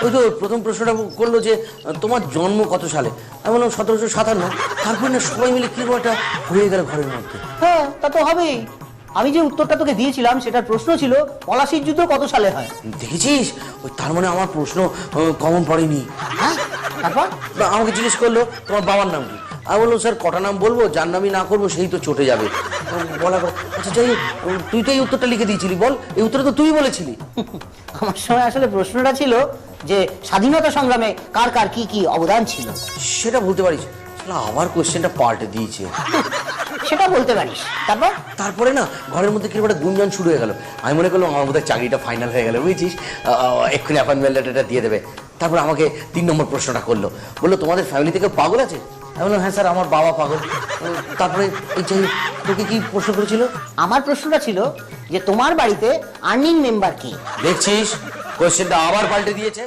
ওই তো প্রথম প্রশ্নটা করলো যে তোমার জন্ম কত সালে, আমি বললাম 1757। তারপরে না সবাই মিলে কিরকম একটা হয়ে গেল ঘরের মধ্যে। হ্যাঁ, তা তো হবেই। আমি যে উত্তরটা তোকে দিয়েছিলাম সেটার প্রশ্ন ছিল পলাশির যুদ্ধ কত সালে হয়। দেখেছিস, ওই তার মানে আমার প্রশ্ন কমন পড়েনি। হ্যাঁ, তারপর আমাকে জিজ্ঞেস করলো তোমার বাবার নাম কি, আমি বললাম স্যার কটা নাম বলবো, যার নামই না করবো সেই তো চটে যাবে। বলা আচ্ছা যাই হোক, তুই তো এই উত্তরটা লিখে দিয়েছিলি, বল এই উত্তরটা তো তুই বলেছিলি। আমার সময় আসলে প্রশ্নটা ছিল যে স্বাধীনতা সংগ্রামে কার কার কি কি অবদান ছিল। সেটা বলতে পারিস? আবার কোশ্চেনটা পাল্টে দিয়েছে। সেটা বলতে পারিস। তারপর তারপরে না ঘরের মধ্যে কিরকম একটা গুঞ্জন শুরু হয়ে গেল। আমি মনে করলাম আমার বোধহয় চাকরিটা ফাইনাল হয়ে গেল, বুঝছিস, এক্ষুনি অ্যাপয়েন্টমেন্ট লেটারটা দিয়ে দেবে। তারপর আমাকে 3 নম্বর প্রশ্নটা করলো, বললো তোমাদের ফ্যামিলি থেকে পাগল আছে? আমি বললাম হ্যাঁ স্যার, আমার বাবা পাগল। তারপরে এই যে তোকে কি প্রশ্ন করেছিল? আমার প্রশ্নটা ছিল যে তোমার বাড়িতে আর্নিং মেম্বার কি। দেখছিস কোশ্চেনটা আবার পাল্টে দিয়েছে।